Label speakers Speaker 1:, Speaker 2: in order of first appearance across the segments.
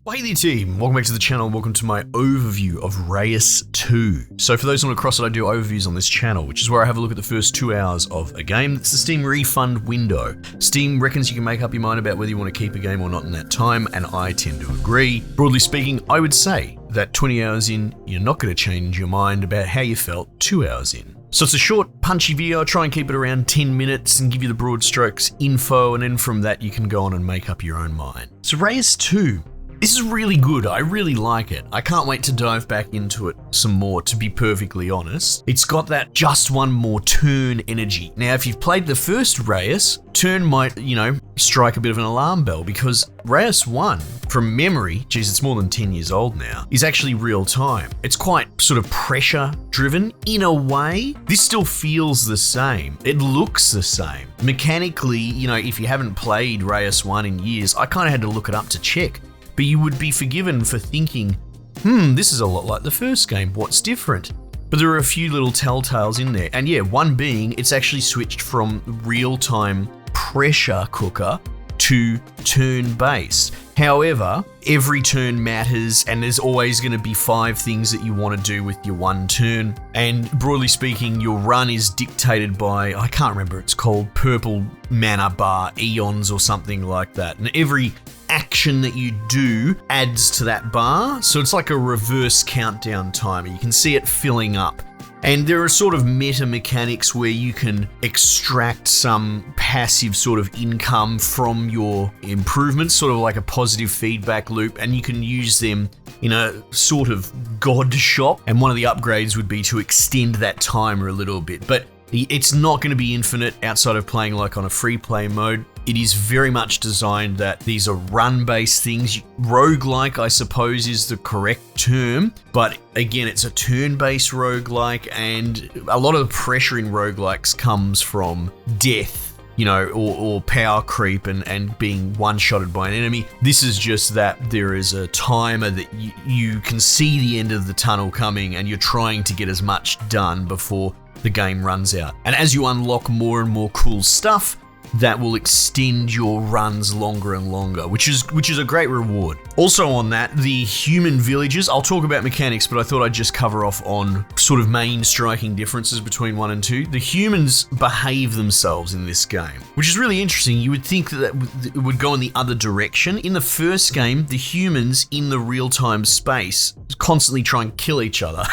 Speaker 1: Well, hey there team, welcome back to the channel, welcome to my overview of Reus 2. So for those on across it, I do overviews on this channel, which is where I have a look at the first 2 hours of a game. It's the Steam refund window. Steam reckons you can make up your mind about whether you want to keep a game or not in that time, and I tend to agree. Broadly speaking, I would say that 20 hours in, you're not going to change your mind about how you felt 2 hours in. So it's a short, punchy video. I try and keep it around 10 minutes and give you the broad strokes info, and then from that you can go on and make up your own mind. So Reus 2. This is really good, I really like it. I can't wait to dive back into it some more, to be perfectly honest. It's got that just one more turn energy. Now, if you've played the first Reus, turn might, strike a bit of an alarm bell, because Reus 1, from memory, geez, it's more than 10 years old now, is actually real time. It's quite sort of pressure driven in a way. This still feels the same. It looks the same. Mechanically, if you haven't played Reus 1 in years, I kind of had to look it up to check. But you would be forgiven for thinking, this is a lot like the first game, what's different? But there are a few little telltales in there. And yeah, one being, it's actually switched from real-time pressure cooker to turn-based. However, every turn matters, and there's always going to be 5 things that you want to do with your one turn. And broadly speaking, your run is dictated by, I can't remember, it's called purple mana bar, eons or something like that. And every action that you do adds to that bar. So it's like a reverse countdown timer. You can see it filling up. And there are sort of meta mechanics where you can extract some passive sort of income from your improvements, sort of like a positive feedback loop, and you can use them in a sort of god shop. And one of the upgrades would be to extend that timer a little bit. But it's not going to be infinite outside of playing like on a free play mode. It is very much designed that these are run-based things. Roguelike, I suppose, is the correct term, but again, it's a turn-based roguelike, and a lot of the pressure in roguelikes comes from death, or power creep and being one-shotted by an enemy. This is just that there is a timer that you can see the end of the tunnel coming, and you're trying to get as much done before the game runs out. And as you unlock more and more cool stuff, that will extend your runs longer and longer, which is a great reward. Also on that, the human villagers, I'll talk about mechanics, but I thought I'd just cover off on sort of main striking differences between 1 and 2. The humans behave themselves in this game, which is really interesting. You would think that it would go in the other direction. In the first game, the humans in the real-time space constantly try and kill each other.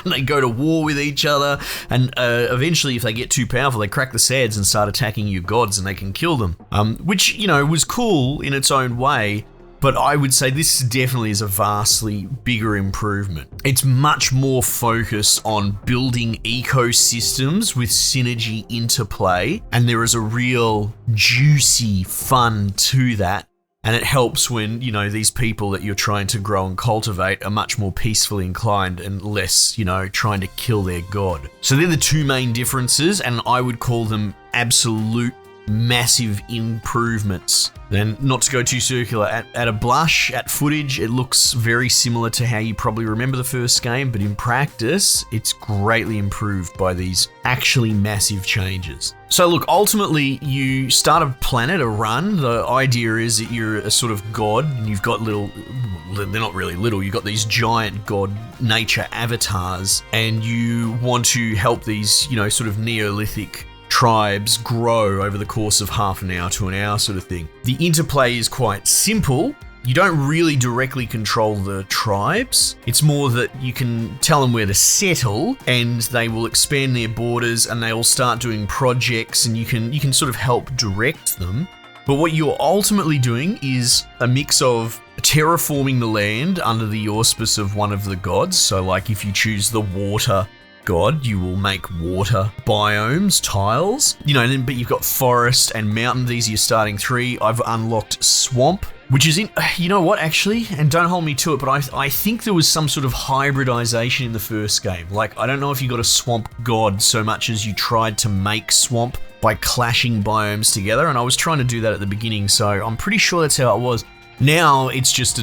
Speaker 1: They go to war with each other, and eventually, if they get too powerful, they crack the sads and start attacking your gods, and they can kill them, which, was cool in its own way, but I would say this definitely is a vastly bigger improvement. It's much more focused on building ecosystems with synergy interplay, and there is a real juicy fun to that. And it helps when, these people that you're trying to grow and cultivate are much more peacefully inclined and less, trying to kill their god. So they're the 2 main differences, and I would call them absolute massive improvements. Then, not to go too circular, at a blush, at footage, it looks very similar to how you probably remember the first game, but in practice, it's greatly improved by these actually massive changes. So look, ultimately, you start a planet, a run. The idea is that you're a sort of god, and you've got they're not really little, you've got these giant god nature avatars, and you want to help these, sort of Neolithic tribes grow over the course of half an hour to an hour sort of thing. The interplay is quite simple. You don't really directly control the tribes. It's more that you can tell them where to settle, and they will expand their borders, and they will start doing projects, and you can sort of help direct them. But what you're ultimately doing is a mix of terraforming the land under the auspice of one of the gods. So like if you choose the water god, you will make water biomes, tiles, but you've got forest and mountain. These are your starting 3. I've unlocked swamp, which is actually, and don't hold me to it, but I think there was some sort of hybridization in the first game. Like, I don't know if you got a swamp god so much as you tried to make swamp by clashing biomes together, and I was trying to do that at the beginning, so I'm pretty sure that's how it was. Now it's just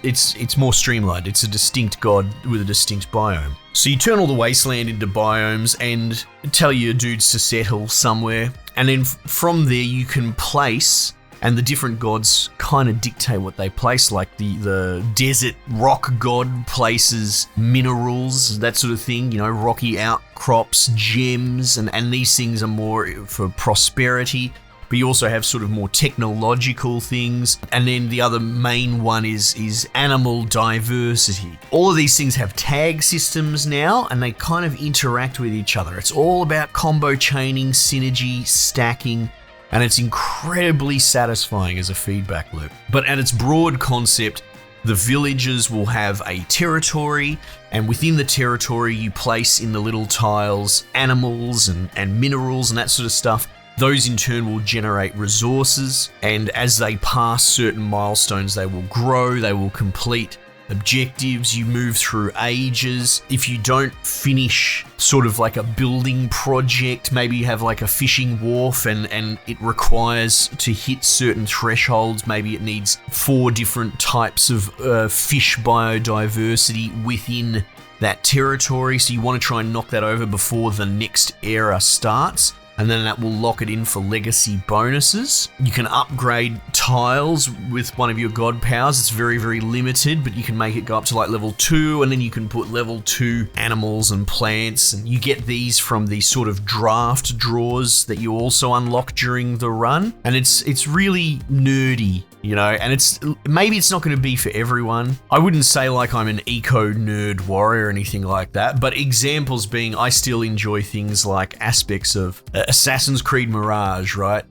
Speaker 1: it's more streamlined. It's a distinct god with a distinct biome. So you turn all the wasteland into biomes and tell your dudes to settle somewhere, and then from there you can place and the different gods kind of dictate what they place. Like the desert rock god places minerals, that sort of thing, you know, rocky outcrops, gems, and these things are more for prosperity. But you also have sort of more technological things. And then the other main one is animal diversity. All of these things have tag systems now, and they kind of interact with each other. It's all about combo chaining, synergy, stacking, and it's incredibly satisfying as a feedback loop. But at its broad concept, the villagers will have a territory, and within the territory you place in the little tiles animals and minerals and that sort of stuff. Those in turn will generate resources, and as they pass certain milestones, they will grow, they will complete objectives. You move through ages. If you don't finish sort of like a building project, maybe you have like a fishing wharf and it requires to hit certain thresholds. Maybe it needs 4 different types of fish biodiversity within that territory. So you want to try and knock that over before the next era starts. And then that will lock it in for legacy bonuses. You can upgrade tiles with one of your god powers. It's very, very limited, but you can make it go up to like level 2, and then you can put level 2 animals and plants, and you get these from the sort of draft drawers that you also unlock during the run. And it's really nerdy, you know, and maybe it's not going to be for everyone. I wouldn't say like I'm an eco nerd warrior or anything like that, but examples being, I still enjoy things like aspects of Assassin's Creed Mirage, right?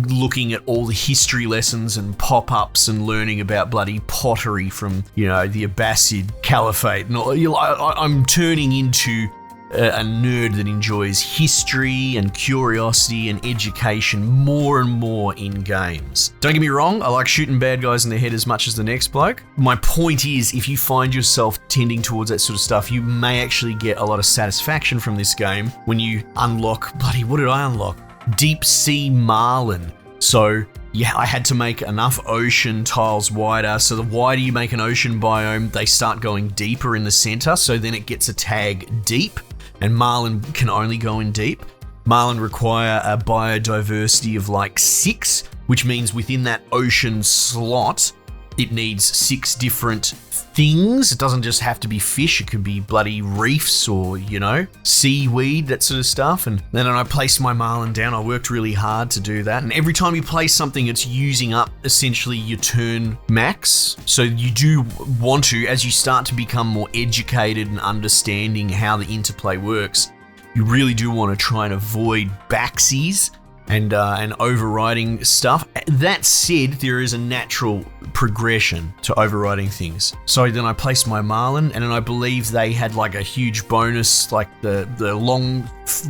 Speaker 1: Looking at all the history lessons and pop-ups and learning about bloody pottery from, you know, the Abbasid Caliphate. And I'm turning into a nerd that enjoys history and curiosity and education more and more in games. Don't get me wrong, I like shooting bad guys in the head as much as the next bloke. My point is, if you find yourself tending towards that sort of stuff, you may actually get a lot of satisfaction from this game when you unlock, what did I unlock? Deep Sea Marlin. So yeah, I had to make enough ocean tiles wider. So the wider you make an ocean biome, they start going deeper in the center. So then it gets a tag deep, and Marlin can only go in deep. Marlin require a biodiversity of like 6, which means within that ocean slot, it needs 6 different things. It doesn't just have to be fish. It could be bloody reefs or, you know, seaweed, that sort of stuff. And then when I placed my Marlin down, I worked really hard to do that. And every time you place something, it's using up essentially your turn max. So you do want to, as you start to become more educated and understanding how the interplay works, you really do want to try and avoid backsies and overriding stuff. That said, there is a natural progression to overriding things. So then I placed my Marlin, and then I believe they had like a huge bonus, like the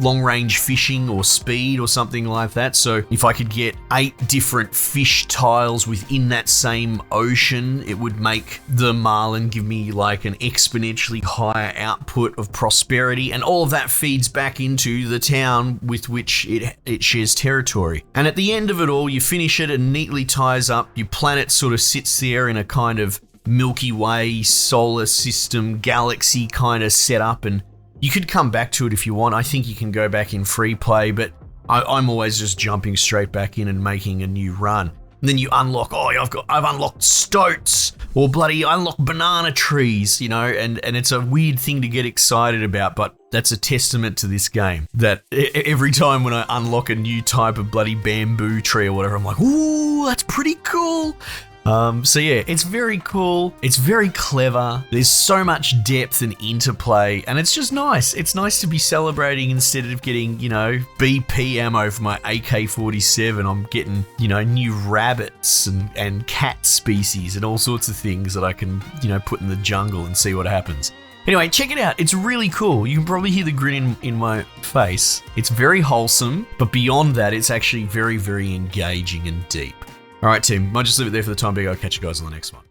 Speaker 1: long range fishing or speed or something like that. So if I could get 8 different fish tiles within that same ocean, it would make the Marlin give me like an exponentially higher output of prosperity, and all of that feeds back into the town with which it shares territory. And at the end of it all, you finish it and neatly ties up. Your planet sort of sits there in a kind of Milky Way solar system galaxy kind of setup, and you could come back to it if you want. I think you can go back in free play, but I'm always just jumping straight back in and making a new run. And then you unlock, I've unlocked stoats, or bloody unlock banana trees, you know, and it's a weird thing to get excited about, but that's a testament to this game, that every time when I unlock a new type of bloody bamboo tree or whatever, I'm like, ooh, that's pretty cool. So yeah, it's very cool. It's very clever. There's so much depth and interplay, and it's just nice. It's nice to be celebrating instead of getting, you know, BP ammo for my AK-47. I'm getting, you know, new rabbits and cat species and all sorts of things that I can, you know, put in the jungle and see what happens. Anyway, check it out. It's really cool. You can probably hear the grin in my face. It's very wholesome, but beyond that, it's actually very, very engaging and deep. All right, team, might just leave it there for the time being. I'll catch you guys on the next one.